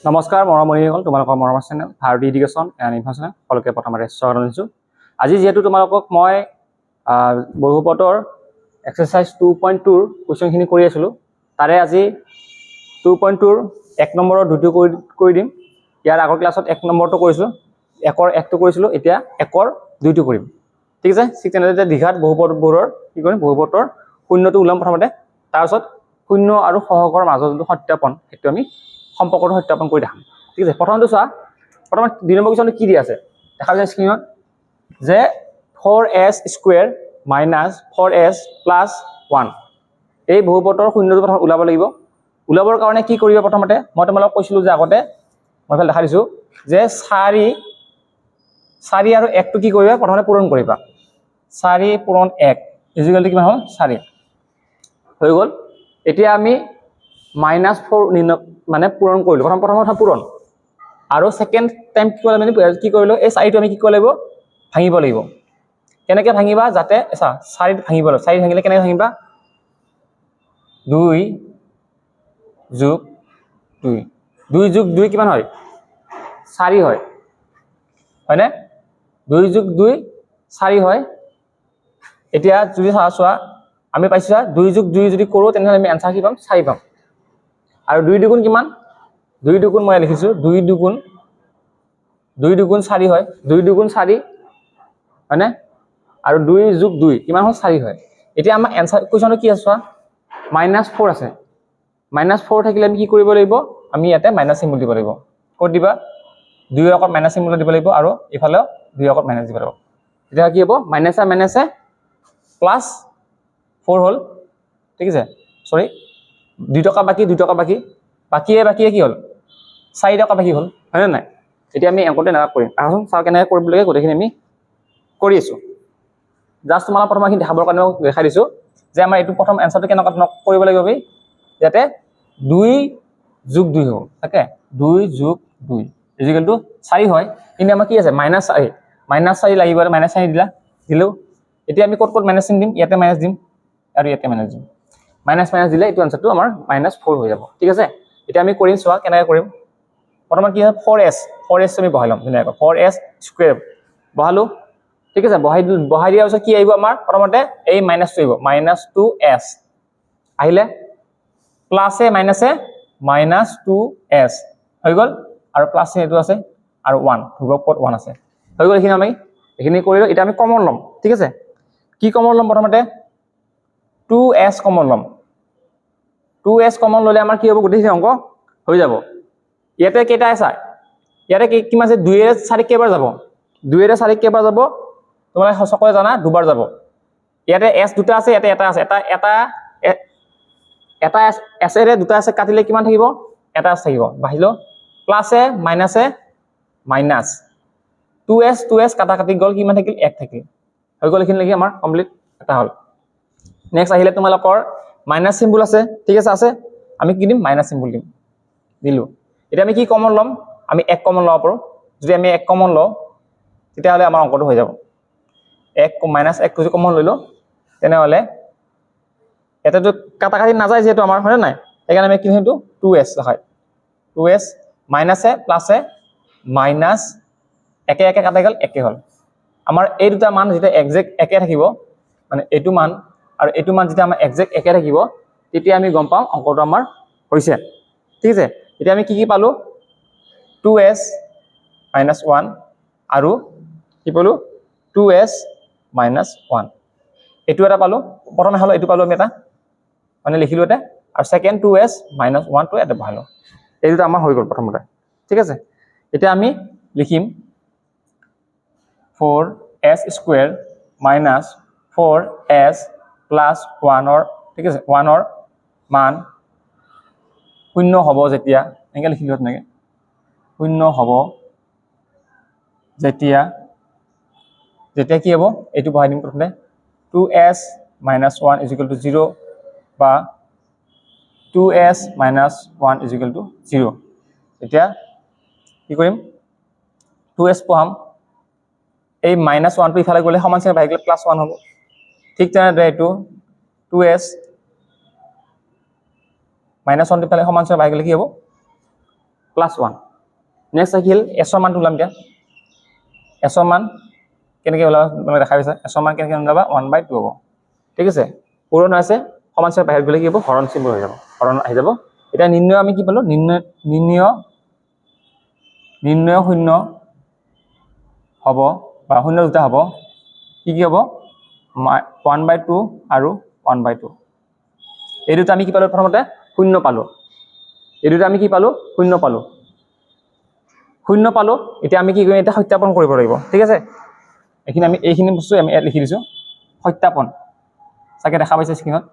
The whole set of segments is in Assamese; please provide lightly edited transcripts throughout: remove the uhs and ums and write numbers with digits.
নমস্কাৰ মৰমৰীসকল, তোমালোকৰ মৰমৰ channel Bharati education and information সকলোকে প্ৰথমতে স্বাগত জনাইছোঁ। আজি যিহেতু তোমালোকক মই বহুপদৰ এক্সাৰচাইজ 2.2ৰ কুৱেশ্যনখিনি কৰি আছিলোঁ, তাৰে আজি 2.2ৰ 1 নম্বৰৰ 2টো কৰি দিম। ইয়াৰ আগৰ ক্লাছত 1 নম্বৰটো কৰিছিলোঁ, 1ৰ 1টো কৰিছিলোঁ, এতিয়া 1ৰ 2টো কৰিম। ঠিক আছে, ঠিক তেনেদৰে দীঘাত বহুপদবোৰৰ কি কৰিম, বহুপদৰ শূন্যটো ওলাম প্ৰথমতে, তাৰপিছত শূন্য আৰু সহগৰ মাজৰ যোনটো সত্যাপন সেইটো আমি সম্পৰ্কটো সত্যাপন কৰি দেখাম। ঠিক আছে, প্ৰথমটো চোৱা, প্ৰথমে 2 নম্বৰ কুৱেশ্যনটো কি দি আছে দেখা যায় স্ক্ৰীনত, যে 4s square minus 4s plus 1 এই বহুপদৰ শূন্যটো প্ৰথম ওলাব লাগিব। ওলাবৰ কাৰণে কি কৰিবা, প্ৰথমতে মই তোমালোকক কৈছিলোঁ যে আগতে মই এইফালে দেখা দিছোঁ যে 4 আৰু 1টো কি কৰিবা, প্ৰথমতে পূৰণ কৰিবা। 4 পূৰণ 1 ইজিকেলটো কিমান হ'ল 4 হৈ গ'ল। এতিয়া আমি -4 মানে পূৰণ কৰিলোঁ, প্ৰথম কথা পূৰণ, আৰু ছেকেণ্ড টাইম কি কৰিলোঁ, এই 4টো আমি কি কৰিব লাগিব, ভাঙিব লাগিব। কেনেকৈ ভাঙিবা, যাতে 4 ভাঙিব লাগিব। 4 ভাঙিলে কেনেকৈ ভাঙিবা, 2 যোগ 2 2 যোগ 2 কিমান হয়, 4 হয়, হয়নে? 2 যোগ 2 4 হয়। এতিয়া যদি চোৱা আমি পাইছোঁ 2 যোগ 2 যদি কৰোঁ তেনেহ'লে আমি এনচাৰ কি পাম, 4 পাম। আৰু 2 দুগুণ কিমান, 2 দুগুণ মই লিখিছোঁ 2 দুগুণ 4 হয়, 2 দুগুণ 4 হয়নে? আৰু 2 যোগ 2 কিমান হ'ল, 4 হয়। এতিয়া আমাৰ এনচাৰ কুৱেশ্যনটো কি আছে চোৱা, -4 আছে। -4 থাকিলে আমি কি কৰিব লাগিব, আমি ইয়াতে মাইনাছ চিম্বল দিব লাগিব। ক'ত দিবা, 2ৰ আগত মাইনাছ চিম্বল দিব লাগিব, আৰু ইফালেও 2ৰ আগত মাইনাছ দিব লাগিব। তেতিয়া কি হ'ব, মাইনাছে প্লাছ 4 হ'ল। ঠিক আছে, চৰি 2 টকা বাকী, 2 টকা বাকীয়ে কি হ'ল, 4 টকা বাকী হ'ল, হয়নে নাই? এতিয়া আমি অংকটো এনেকৈ কৰিম, আহোঁচোন চাওঁ কেনেকৈ কৰিব লাগে। গোটেইখিনি আমি কৰি আছোঁ, জাষ্ট তোমালোক প্ৰথমখিনি দেখাবৰ কাৰণে দেখাই দিছোঁ যে আমাৰ এইটো প্ৰথম এনচাৰটো কেনেকুৱা কৰিব লাগিব। আমি ইয়াতে 2 যোগ 2 হ'ব, তাকে 2 যোগ 2 ইজিকেলটো 4 হয়। কিন্তু আমাৰ কি আছে, -4 লাগিব, -4 দিলেও। এতিয়া আমি ক'ত মাইনাছ চিন দিম, ইয়াতে মাইনাছ দিম আৰু ইয়াতে মাইনাছ দিম। মাইনাছ দিলে এইটো আনচাৰটো আমাৰ -4 হৈ যাব। ঠিক আছে, এতিয়া আমি কৰিম, চোৱা কেনেকৈ কৰিম। প্ৰথমে কি হয়, 4s আমি বহাই ল'ম ধুনীয়াকৈ, 4s স্কুৱেৰ বহালোঁ। ঠিক আছে, বহাই দিয়াৰ পিছত কি আহিব আমাৰ, প্ৰথমতে এই মাইনাছটো আহিব, -2s আহিলে, প্লাছে মাইনাছে -2s হৈ গ'ল, আৰু প্লাছ এইটো আছে, আৰু 1 ক'ত 1 আছে, হৈ গ'ল। এইখিনি আমি এইখিনি কৰিলোঁ। এতিয়া আমি কমন ল'ম। ঠিক আছে, কি কমন ল'ম, প্ৰথমতে 2s কমন ল'ম। 2s কমন ল'লে আমাৰ কি হ'ব, গোটেইখিনি অংক হৈ যাব। ইয়াতে কেইটা আছে, ইয়াতে কিমান আছে, 2ৰে 4 কেইবাৰ যাব, 2ৰে 4 কেইবাৰ যাব, তোমালোকে সকলোৱে জানা, দুবাৰ যাব। ইয়াতে s দুটা আছে, ইয়াতে এটা আছে, এটা এছেৰে দুটা আছে কাটিলে কিমান থাকিব, এটা s থাকিব, বাঢ়িলেও প্লাছে মাইনাছে মাইনাছ 2s কাটা কাটি গ'ল, কিমান থাকিল, 1 থাকিল, হৈ গ'ল। এইখিনি লাগি আমাৰ কমপ্লিট এটা হ'ল। নেক্সট আহিলে তোমালোকৰ মাইনাছ চিম্বল আছে। ঠিক আছে, আমি কি দিম, মাইনাছ চিম্বল দিলোঁ। এতিয়া আমি কি কমন ল'ম, আমি 1 কমন ল'ব পাৰোঁ। যদি আমি 1 কমন লওঁ তেতিয়াহ'লে আমাৰ অংকটো হৈ যাব। -1 যদি কমন লৈ লওঁ তেনেহ'লে ইয়াতেতো কাটা কাটি নাযায় যিহেতু আমাৰ, হয়নে নাই? সেইকাৰণে আমি কি সেইটো 2s হয়, 2s মাইনাছে প্লাছে মাইনাছ একে কাটা গ'ল, একে হ'ল। আমাৰ এই দুটা মান যেতিয়া একজেক্ট একে থাকিব, মানে এইটো মান আৰু এইটো মান যেতিয়া আমাৰ একজেক্ট একে থাকিব, তেতিয়া আমি গম পাওঁ অংকটো আমাৰ হৈছে। ঠিক আছে, এতিয়া আমি কি পালোঁ, 2s - 1 আৰু কি পালোঁ, 2s - 1 এইটো এটা পালোঁ। প্ৰথমে হ'লে এইটো পালোঁ আমি এটা, মানে লিখিলোঁ এটা, আৰু ছেকেণ্ড 2s - 1টো এটা পালোঁ। এই দুটা আমাৰ হৈ গ'ল প্ৰথমতে। ঠিক আছে, এতিয়া আমি লিখিম 4s square minus 4s plus 1ৰ, ঠিক আছে, 1ৰ মান 0 হ'ব যেতিয়া, এনেকৈ লিখিলোঁ তেনেকৈ, 0 হ'ব যেতিয়া কি হ'ব, এইটো বহাই দিম প্ৰথমতে, 2s - 1 = 0 বা 2s - 1 = 0। এতিয়া কি কৰিম, 2s পঢ়াম, এই -1টো ইফালে গ'লে সমান চিন বাঢ়ি গ'লে +1 হ'ব। ঠিক তেনেদৰে এইটো 2s - 1টো ইফালে সমান চিন বাঢ়ি গ'লে কি হ'ব, প্লাছ 1 নেক্সট আহিল এছৰ মানটো ওলাম এতিয়া এছৰ মান কেনেকৈ ওলাব তোমালোকে দেখা পাইছা এছৰ মান কেনেকৈ ওলাবা 1/2 হ'ব ঠিক আছে পূৰণ আছে সমান চিহ্নৰ বাহিৰত গ'লে কি হ'ব হৰণ চিহ্ন হৈ যাব হৰণ আহি যাব এতিয়া নিৰ্ণয় আমি কি পালো নিৰ্ণয় শূন্য হ'ব বা শূন্য দুটা হ'ব কি হ'ব 1/2 আৰু 1/2 এই দুটা আমি কি পালো প্ৰথমতে শূন্য পালো এই দুটা আমি কি পালো শূন্য পালো এতিয়া আমি কি কৰিম এটা সত্যাপন কৰিব লাগিব ঠিক আছে এইখিনি আমি এইখিনি বস্তু আমি ইয়াত লিখি দিছো সত্যাপন চাগে দেখা পাইছে স্ক্ৰীনত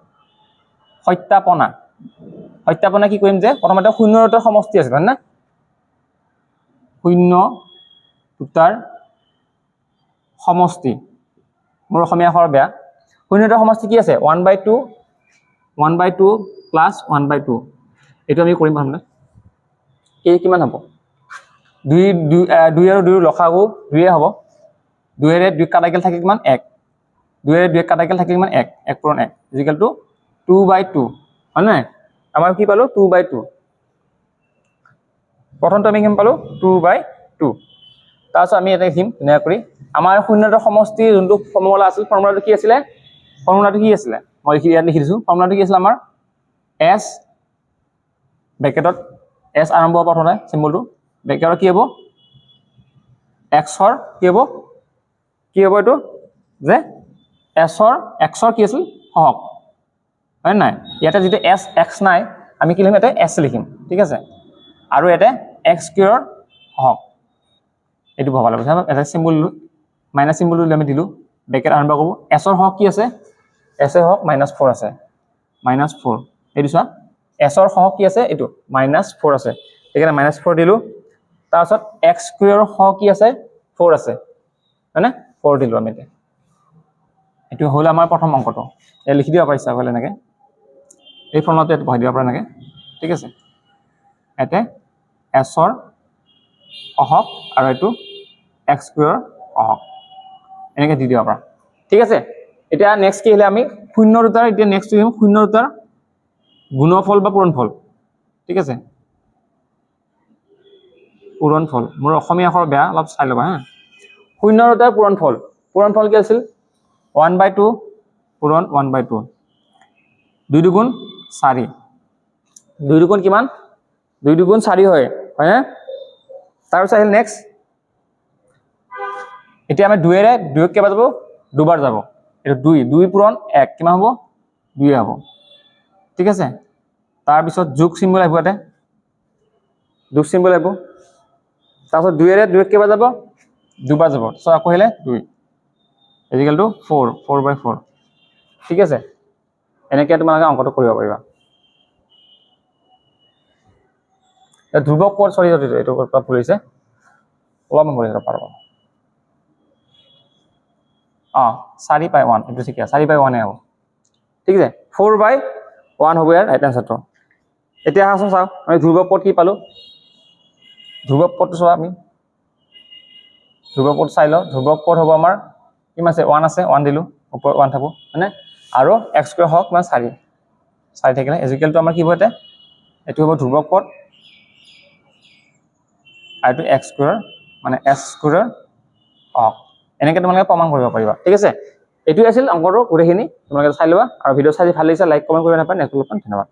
সত্যাপনা কি কৰিম যে প্ৰথমতে শূন্য দুটাৰ সমষ্টি আছে হয় না শূন্য দুটাৰ সমষ্টি মোৰ অসমীয়া আখৰ বেয়া শূন্য দুটাৰ সমষ্টি কি আছে 1/2 প্লাছ 1/2 এইটো আমি কৰিম প্ৰথমতে এই কিমান হ'ব 2 আৰু 2 লসাগু 2 হ'ব 2 ৰে 2 কাটা গ'ল থাকে কিমান 1 2 ৰে 2 কাটা গ'ল থাকে কিমান 1 পূৰণ 1 ইকুৱেল টু 2/2 হয় নাই আমাৰ কি পালো 2/2 প্ৰথমটো আমি কি পালো 2/2 তাৰপিছত আমি এটা লিখিম ধুনীয়া কৰি আমাৰ শূন্যৰ সমষ্টি যোনটো ফৰ্মুলা আছিল ফৰ্মুলাটো কি আছিলে মই ইয়াত লিখি দিছো ফৰ্মুলাটো কি আছিল আমাৰ s ব্ৰেকেটত s আৰম্ভ হ'ব প্ৰথমে চিম্বলটো ব্ৰেকেটত কি হ'ব x ৰ কি হ'ব এইটো যে x ৰ কি আছিল সহগ হয় নাই ইয়াতে যেটো x নাই আমি কি লিখিম এটা s লিখিম ঠিক আছে আৰু এটা x স্কয়াৰ সহগ এটো ভবা লাগব এটা সিম্বল মাইনাস সিম্বল আমি দিলু ব্ৰেকেট আৰম্ভ কৰিব s ৰ সহগ কি আছে s ৰ সহগ -4 আছে -4 এইটো চোৱা s ৰ সহগ কি আছে এটো -4 আছে এখানে -4 দিলু তাৰ পাছত x স্কয়াৰ সহগ কি আছে 4 আছে মানে 4 দিলু আমি এটো হল আমাৰ প্ৰথম অংকটো এ লিখি দিব পাৰিছা হলে এনেকে এই ফৰ্মুলাটো এত বহাই দিব পাৰা এনেকে ঠিক আছে এতে s ৰ সহগ আৰু এটো x স্কয়াৰ সহগ এনেকে দি দিব পাৰা ঠিক আছে এতিয়া নেক্সট কি হলে আমি শূন্য দুটাৰ এতিয়া নেক্সট লিখিম শূন্য দুটাৰ গুণফল বা পূৰণফল ঠিক আছে পূৰণফল মোৰ অসমীয়া আখৰ বেয়া অলপ চাই লবা হা শূন্য দুটাৰ পূৰণফল কি আছিল 1/2 পূৰণ 1/2 2 দুগুণ 4 2 দুগুণ কিমান 2 দুগুণ 4 হয় হয়নে তাৰ পিছত আহিল নেক্সট এতিয়া আমি 2 ৰে 2 কেবা যাব দুবাৰ যাব এটো 2 পূৰণ 1 কিমান হ'ব 2 হ'ব ঠিক আছে তাৰ পিছত যোগ চিম্বল আহিব এতে যোগ চিম্বল আহিব তাৰ পিছত 2 ৰে 2 কেবা যাব দুবাৰ যাব সো আকৌ হেলে 2 ইকুৱেল টু 4/4 ঠিক আছে এনেকৈ তোমালোকে অংকটো কৰিব পাৰিবা এটা ধ্ৰুৱক পদ সৰি এইটো কথা ভুলিছে অলপ ভুলিছে পাৰবা 4/1 এটো ঠিক আছে 4/1 এ হ'ব ঠিক আছে 4/1 হ'ব ইয়াৰ ৰাইট আনসাৰটো এতিয়া আহাচোন চাও আমি ধ্ৰুৱক পদ কি পালো ধ্ৰুৱক পদটো চোৱা আমি ধ্ৰুৱক পদ চাই লও ধ্ৰুৱক পদ হ'ব আমাৰ কিমান আছে 1 আছে 1 দিলু ওপৰ 1 থাকো মানে আৰু x স্কয়াৰ হক মানে 4 থাকিলে ইকুৱেলটো আমাৰ কি হ'ব এতে এটো হ'ব ধ্ৰুৱক পদ আৰু x স্কয়াৰ মানে s স্কয়াৰ হক এনেকৈ তোমালোকে প্ৰমাণ কৰিব পাৰিবা ঠিক আছে এটো আছিল অংকটো গোটেইখিনি তোমালোকে চাই লবা আৰু ভিডিও চাই ভাল লাগিছে লাইক কমেন্ট কৰি নাপায় নেক্সট ধন্যবাদ